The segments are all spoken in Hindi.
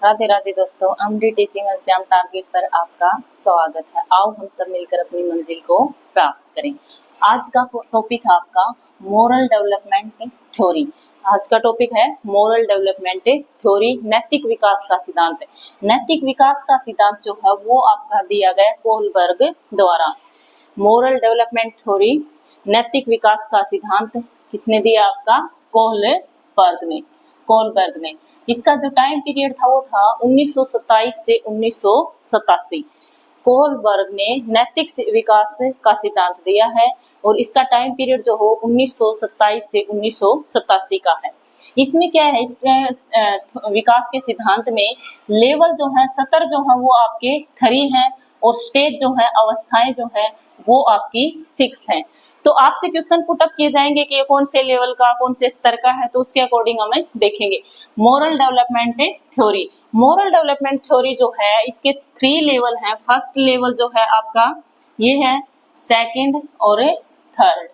राधे राधे दोस्तों, एमडी टीचिंग एग्जाम टारगेट पर आपका स्वागत है। आओ हम सब मिलकर अपनी मंजिल को प्राप्त करें। आज का टॉपिक है आपका मोरल डेवलपमेंट थ्योरी। आज का टॉपिक है मोरल डेवलपमेंट थ्योरी, नैतिक विकास का सिद्धांत। नैतिक विकास का सिद्धांत जो है वो आपका दिया गया कोहलबर्ग द्वारा। मोरल डेवलपमेंट थ्योरी, नैतिक विकास का सिद्धांत किसने दिया? आपका कोहलबर्ग ने। इसका जो टाइम पीरियड था वो था 1927 से 1987। कोहलबर्ग ने नैतिक विकास का सिद्धांत दिया है और इसका टाइम पीरियड जो हो 1927 से 1987 का है। इसमें क्या है, इस विकास के सिद्धांत में लेवल जो है, सतर जो है वो आपके 3 हैं और स्टेज जो है, अवस्थाएं जो है वो आपकी 6 हैं। तो आपसे क्वेश्चन पुटअप किए जाएंगे कि कौन से लेवल का, कौन से स्तर का है, तो उसके अकॉर्डिंग हमें देखेंगे। Moral development theory, moral development theory जो है इसके 3 लेवल हैं। फर्स्ट लेवल जो है आपका ये है, सेकंड और थर्ड।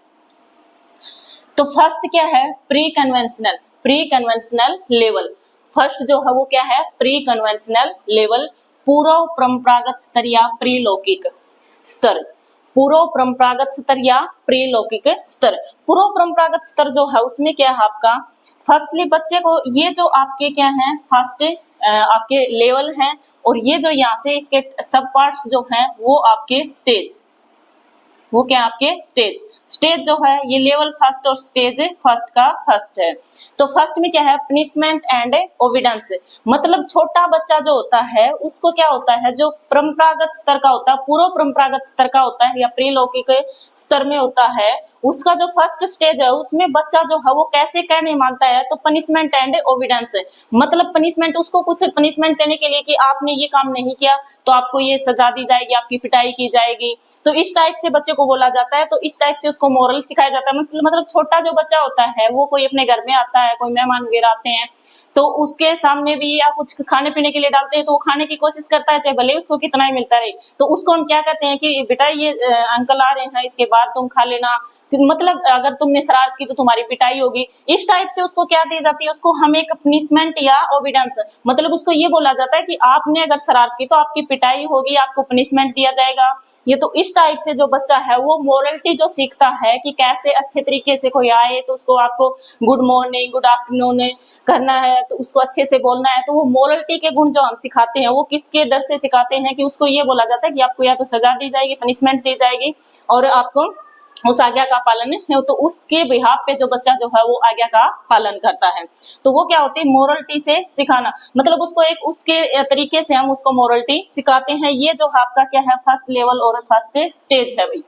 तो फर्स्ट क्या है? Pre conventional level. फर्स्ट जो है वो क्या है? प्री कन्वेंशनल लेवल, पूर्व परंपरागत स्तर या प्रीलौकिक स्तर। पूर्व परंपरागत स्तर या प्रीलौकिक स्तर। पूर्व परंपरागत स्तर जो है उसमें क्या है आपका, फर्स्टली बच्चे को ये जो आपके क्या है, फर्स्ट आपके लेवल हैं और ये जो यहाँ से इसके सब पार्ट्स जो हैं वो आपके स्टेज, वो क्या आपके स्टेज जो है ये लेवल फर्स्ट और स्टेज फर्स्ट का फर्स्ट है। तो फर्स्ट में क्या है? Punishment and obedience. मतलब छोटा बच्चा जो होता है उसको क्या होता है, जो परंपरागत स्तर का होता है, पूर्व परंपरागत स्तर का होता है या प्रीलौकिक स्तर में होता है, उसका जो फर्स्ट स्टेज है उसमें बच्चा जो है वो कैसे क्या नहीं मानता है, तो पनिशमेंट एंड ओविडेंस। मतलब पनिशमेंट, उसको कुछ पनिशमेंट देने के लिए कि आपने ये काम नहीं किया तो आपको ये सजा दी जाएगी, आपकी पिटाई की जाएगी, तो इस टाइप से बच्चे को बोला जाता है। तो इस टाइप से उसको मोरल सिखाया जाता है। मतलब छोटा जो बच्चा होता है वो कोई अपने घर में आता है, कोई मेहमान वगैरह आते हैं तो उसके सामने भी या कुछ खाने पीने के लिए डालते हैं तो वो खाने की कोशिश करता है, चाहे भले उसको कितना ही मिलता रहे। तो उसको हम क्या कहते हैं कि बेटा ये अंकल आ रहे हैं, इसके बाद तुम खा लेना, मतलब अगर तुमने शरारत की तो तुम्हारी पिटाई होगी। इस टाइप से उसको क्या दी जाती है, उसको हम एक पनिशमेंट या ओविडेंस, मतलब उसको ये बोला जाता है कि आपने अगर शरारत की तो आपकी पिटाई होगी, आपको पनिशमेंट दिया जाएगा। ये तो इस टाइप से जो बच्चा है वो मोरलिटी जो सीखता है कि कैसे अच्छे तरीके से कोई आए तो उसको आपको गुड मॉर्निंग, गुड आफ्टरनून करना है, तो उसको अच्छे से बोलना है। तो वो मोरलिटी के गुण जो हम सिखाते हैं वो किसके डर से सिखाते हैं कि उसको ये बोला जाता है कि आपको या तो सजा दी जाएगी, पनिशमेंट दी जाएगी और आपको उस आज्ञा का पालन है, तो उसके बिहाफ पे जो बच्चा जो है वो आज्ञा का पालन करता है। तो वो क्या होती है, मोरलिटी से सिखाना, मतलब उसको एक उसके तरीके से हम उसको मोरलिटी सिखाते हैं। ये जो आपका क्या है, फर्स्ट लेवल और फर्स्ट स्टेज है भाई।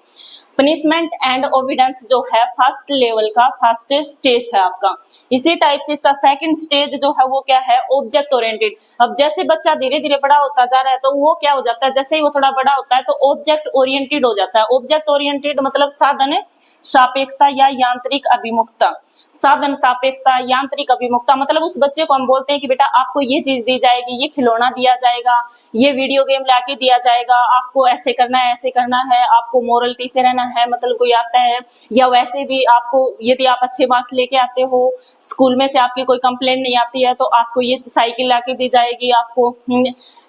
पनिशमेंट एंड ओविडेंस जो है फर्स्ट लेवल का फर्स्ट स्टेज है आपका। इसी टाइप से इसका सेकंड स्टेज जो है वो क्या है, ऑब्जेक्ट ओरिएंटेड। अब जैसे बच्चा धीरे धीरे बड़ा होता जा रहा है तो वो क्या हो जाता है, जैसे ही वो थोड़ा बड़ा होता है तो ऑब्जेक्ट ओरिएंटेड हो जाता है। ऑब्जेक्ट ओरिएंटेड मतलब साधन सापेक्षता या यांत्रिक अभिमुखता। साधन सापेक्षता, यांत्रिक अभिमुखता, मतलब उस बच्चे को हम बोलते हैं कि बेटा आपको ये चीज दी जाएगी, ये खिलौना दिया जाएगा, ये वीडियो गेम लाके दिया जाएगा, आपको ऐसे करना है, ऐसे करना है, आपको मोरलिटी से रहना है। मतलब कोई आता है या वैसे भी आपको, यदि आप अच्छे मार्क्स लेके आते हो, स्कूल में से आपकी कोई कंप्लेंट नहीं आती है तो आपको ये साइकिल लाके दी जाएगी, आपको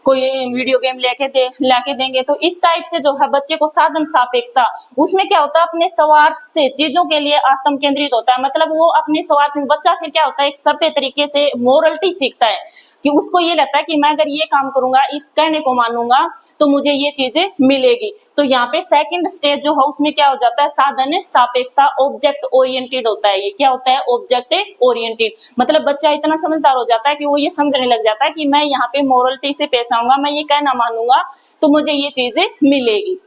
कोई वीडियो गेम लाके देंगे। तो इस टाइप से जो है बच्चे को साधन सापेक्षता, उसमें क्या होता है, अपने स्वार्थ से चीजों के लिए आत्म केंद्रित होता है। मतलब वो अपने स्वार्थ में, बच्चा फिर क्या होता है, एक सभ्य तरीके से मोरलिटी सीखता है कि उसको ये रहता है कि मैं अगर ये काम करूंगा, इस कहने को मानूंगा तो मुझे ये चीजें मिलेगी। तो यहाँ पे सेकंड स्टेज जो है उसमें क्या हो जाता है, साधन सापेक्षता, ऑब्जेक्ट ओरिएंटेड होता है। ये क्या होता है, ऑब्जेक्ट ओरिएंटेड। मतलब बच्चा इतना समझदार हो जाता है कि वो ये समझने लग जाता है कि मैं यहाँ पे मोरलिटी से पेश आऊंगा, मैं ये कहना मानूंगा तो मुझे ये चीजें मिलेगी।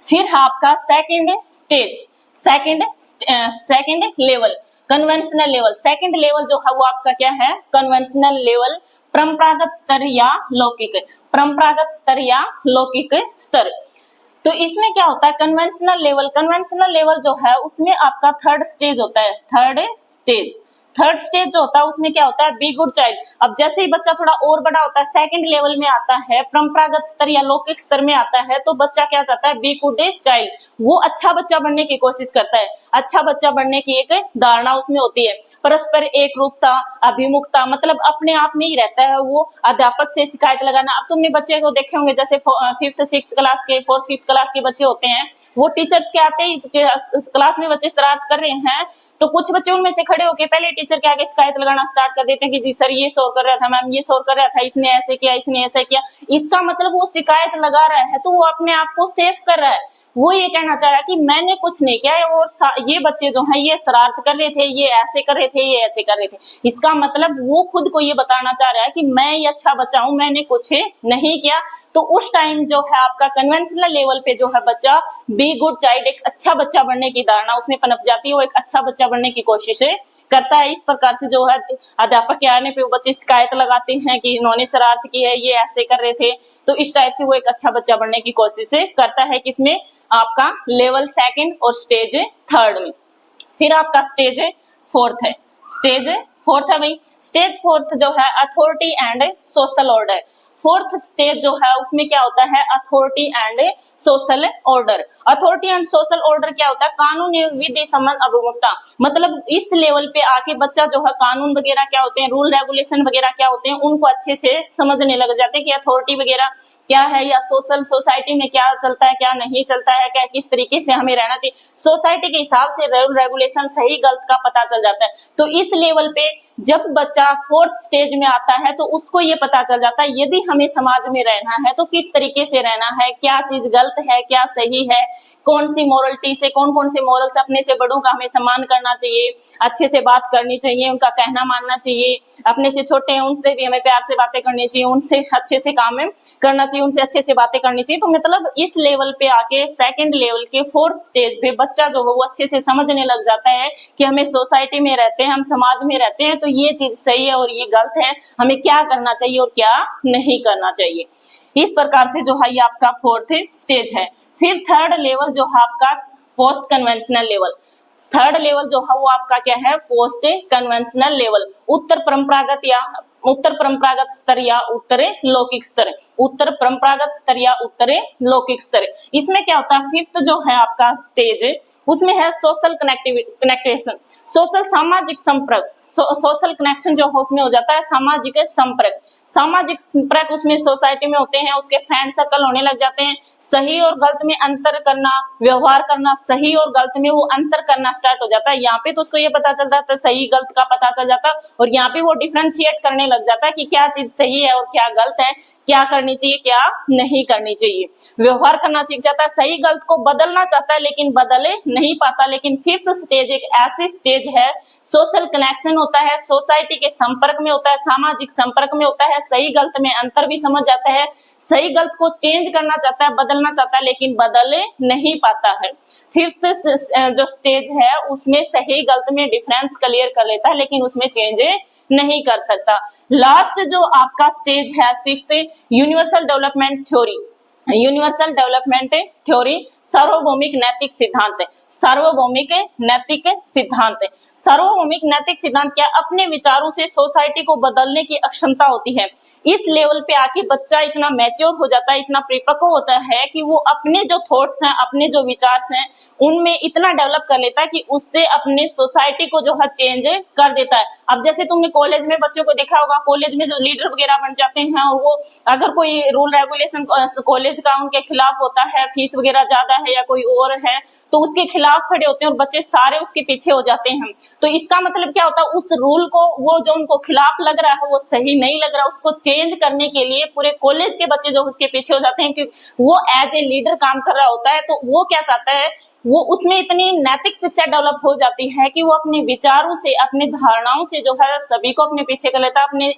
फिर आपका second stage, second level, conventional level. Second level जो है वो आपका क्या है, कन्वेंशनल लेवल, परंपरागत स्तर या लौकिक, परंपरागत स्तर या लौकिक स्तर। तो इसमें क्या होता है, कन्वेंशनल लेवल जो है उसमें आपका थर्ड स्टेज होता है, थर्ड थर्ड स्टेज जो होता है उसमें क्या होता है, बी गुड चाइल्ड। अब जैसे ही बच्चा थोड़ा और बड़ा होता है, सेकंड लेवल में आता है, परंपरागत स्तर या लौकिक स्तर में आता है, तो बच्चा क्या चाहता है, बी गुड चाइल्ड, वो अच्छा बच्चा बनने की कोशिश करता है। अच्छा बच्चा बनने की एक धारणा उसमें होती है। परस्पर एक रूपता, अभिमुखता, मतलब अपने आप में ही रहता है वो, अध्यापक से शिकायत लगाना। अब तुमने बच्चे को देखे होंगे, जैसे 5th 6th क्लास के, 4th 5th क्लास के बच्चे होते हैं, वो टीचर्स के आते ही क्लास में बच्चे शरारत कर रहे हैं, तो कुछ बच्चे उनमें से खड़े होकर पहले टीचर के आगे शिकायत लगाना स्टार्ट कर देते हैं कि जी सर ये शोर कर रहा था, मैम ये शोर कर रहा था, इसने ऐसे किया, इसने ऐसे किया। इसका मतलब वो शिकायत लगा रहा है तो वो अपने आप को सेफ कर रहा है। वो ये कहना चाह रहा है कि मैंने कुछ नहीं किया है और ये बच्चे जो हैं ये शरारत कर रहे थे, ये ऐसे कर रहे थे, ये ऐसे कर रहे थे। इसका मतलब वो खुद को ये बताना चाह रहा है कि मैं ये अच्छा बच्चा हूं, मैंने कुछ नहीं किया। तो उस टाइम जो है आपका कन्वेंशनल लेवल पे जो है बच्चा बी गुड चाइल्ड, एक अच्छा बच्चा बनने की धारणा उसमें पनप जाती है, वो एक अच्छा बच्चा बनने की कोशिश करता है। इस प्रकार से जो है अध्यापक के आने पे वो बच्चे शिकायत लगाते हैं कि इन्होंने शरारत की है, ये ऐसे कर रहे थे। तो इस टाइप से वो एक अच्छा बच्चा बनने की कोशिश करता है, किसमें, आपका लेवल सेकंड और स्टेज थर्ड में। फिर आपका स्टेज फोर्थ है, स्टेज फोर्थ है भाई। स्टेज फोर्थ जो है authority and social order. Fourth stage जो है उसमें क्या होता है, authority and social order. Authority and social order क्या होता है, कानून एवं विधि संबंध अभिमुखता। मतलब इस लेवल पे आके बच्चा जो है कानून वगैरह क्या होते हैं, रूल रेगुलेशन वगैरह क्या होते हैं, उनको अच्छे से समझने लग जाते हैं कि अथॉरिटी वगैरह क्या है, या सोशल सोसाइटी में क्या चलता है, क्या नहीं चलता है, क्या किस तरीके से हमें रहना चाहिए। सोसाइटी के हिसाब से रूल रेगुलेशन सही गलत का पता चल जाता है। तो इस लेवल पे जब बच्चा फोर्थ स्टेज में आता है तो उसको ये पता चल जाता है यदि हमें समाज में रहना है तो किस तरीके से रहना है, क्या चीज गलत है, क्या सही है, कौन सी मोरलिटी से, कौन कौन से मोरल्स, अपने से बड़ों का हमें सम्मान करना चाहिए, अच्छे से बात करनी चाहिए, उनका कहना मानना चाहिए, अपने से छोटे हैं उनसे भी हमें प्यार से बातें करनी चाहिए, उनसे अच्छे से काम करना चाहिए, उनसे अच्छे से बातें करनी चाहिए। तो मतलब इस लेवल पे आके सेकंड लेवल के फोर्थ स्टेज पे बच्चा जो है वो अच्छे से समझने लग जाता है कि हमें सोसाइटी में रहते हैं, हम समाज में रहते हैं, तो ये चीज सही है और ये गलत है, हमें क्या करना चाहिए और क्या नहीं करना चाहिए। इस प्रकार से जो है ये आपका फोर्थ स्टेज है। फिर थर्ड लेवल जो है आपका post conventional level. Third level जो है वो आपका क्या है, पोस्ट कन्वेंशनल लेवल। उत्तर परंपरागत स्तर या उत्तरे लौकिक स्तर। उत्तर परंपरागत स्तर या उत्तरे लौकिक स्तर। इसमें क्या होता है, फिफ्थ जो है आपका स्टेज उसमें है सोशल कनेक्टेशन, सोशल सामाजिक संपर्क। सोशल कनेक्शन जो है उसमें हो जाता है सामाजिक संपर्क। सामाजिक संपर्क उसमें सोसाइटी में होते हैं, उसके फ्रेंड सर्कल होने लग जाते हैं, सही और गलत में अंतर करना, व्यवहार करना, सही और गलत में वो अंतर करना स्टार्ट हो जाता है। यहाँ पे तो उसको ये पता चल जाता है, सही गलत का पता चल जाता है, और यहाँ पे वो डिफरेंशिएट करने लग जाता है कि क्या चीज सही है और क्या गलत है, क्या करनी चाहिए क्या नहीं करनी चाहिए। व्यवहार करना सीख जाता है, सही गलत को बदलना चाहता है लेकिन बदले नहीं पाता। लेकिन फिफ्थ स्टेज एक ऐसी स्टेज है, सोशल कनेक्शन होता है, सोसाइटी के संपर्क में होता है, सामाजिक संपर्क में होता है, सही गलत में अंतर भी समझ जाता है, सही गलत को चेंज करना चाहता है, बदलना चाहता है, लेकिन बदले नहीं पाता है। फिफ्थ जो स्टेज है उसमें सही गलत में डिफरेंस क्लियर कर लेता है लेकिन उसमें चेंज नहीं कर सकता। लास्ट जो आपका स्टेज है sixth, universal development theory. Universal development theory सार्वभौमिक नैतिक सिद्धांत। सार्वभौमिक नैतिक सिद्धांत। सार्वभौमिक नैतिक सिद्धांत क्या, अपने विचारों से सोसाइटी को बदलने की अक्षमता होती है। इस लेवल पे आके बच्चा इतना मैच्योर हो जाता है, इतना परिपक्व होता है कि वो अपने जो थॉट्स हैं, अपने जो विचार हैं, उनमें इतना डेवलप कर लेता है कि उससे अपने सोसाइटी को जो है चेंज कर देता है। अब जैसे तुमने कॉलेज में बच्चों को देखा होगा, कॉलेज में जो लीडर वगैरह बन जाते हैं और वो अगर कोई रूल रेगुलेशन कॉलेज का उनके खिलाफ होता है, फीस वगैरह ज्यादा है या कोई और है, तो उसके खिलाफ खड़े होते हैं और बच्चे सारे उसके पीछे हो जाते हैं। तो इसका मतलब क्या होता है, उस रूल को, वो जो उनको खिलाफ लग रहा है, वो सही नहीं लग रहा, उसको चेंज करने के लिए पूरे कॉलेज के बच्चे जो उसके पीछे हो जाते हैं, क्योंकि वो एज ए लीडर काम कर रहा होता है। तो वो क्या चाहता है, वो उसमें इतनी नैतिक शिक्षा डेवलप हो जाती है कि वो अपने विचारों से, अपने धारणाओं से जो है सभी को अपने पीछे कर लेता है। अपने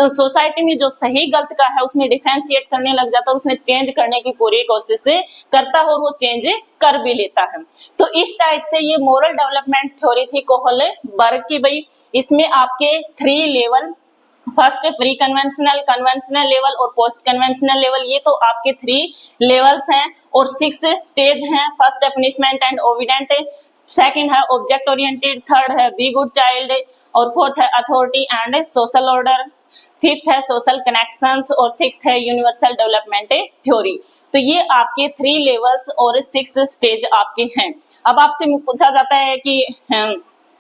सोसाइटी में जो सही गलत का है उसमें डिफरेंशिएट करने लग जाता है, उसमें चेंज करने की पूरी कोशिश करता है और वो चेंज कर भी लेता है। तो इस टाइप से ये मोरल डेवलपमेंट थ्योरी थी कोहलबर्ग की भाई। इसमें आपके 3 level, first pre conventional, conventional level और पोस्ट कन्वेंशनल लेवल, ये तो आपके 3 लेवल्स हैं। और 6 स्टेज हैं, फर्स्ट पनिशमेंट एंड ओविडेंट, सेकंड है ऑब्जेक्ट ओरिएंटेड, थर्ड है बी गुड चाइल्ड, और फोर्थ है authority and social order, fifth है सोशल कनेक्शंस, और सिक्स्थ है यूनिवर्सल डेवलपमेंट थ्योरी। तो ये आपके 3 लेवल्स और 6 स्टेज आपके हैं। अब आपसे पूछा जाता है कि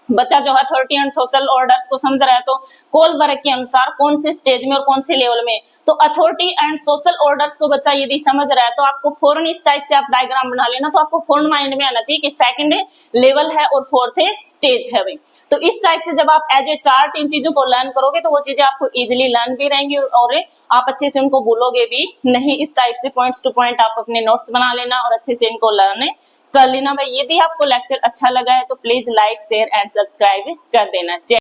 बच्चा जो अथॉरिटी एंड सोशल ऑर्डर्स को समझ रहा है, तो कोलबर्ग के अनुसार कौन से स्टेज में और कौन से लेवल में, तो अथॉरिटी एंड सोशल ऑर्डर्स को बच्चा यदि समझ रहा है तो आपको फौरन इस टाइप से आप डायग्राम बना लेना, तो आपको फौरन माइंड में आना चाहिए कि सेकंड लेवल है और फोर्थ स्टेज है भाई। तो इस टाइप से जब आप एज ए चार्ट इन चीजों को लर्न करोगे तो वो चीजें आपको इजिली लर्न भी रहेंगी और आप अच्छे से उनको भूलोगे भी नहीं। इस टाइप से पॉइंट्स टू पॉइंट आप अपने नोट्स बना लेना और अच्छे से इनको लर्न कर लेना भाई। यदि आपको लेक्चर अच्छा लगा है तो please like share and subscribe कर देना।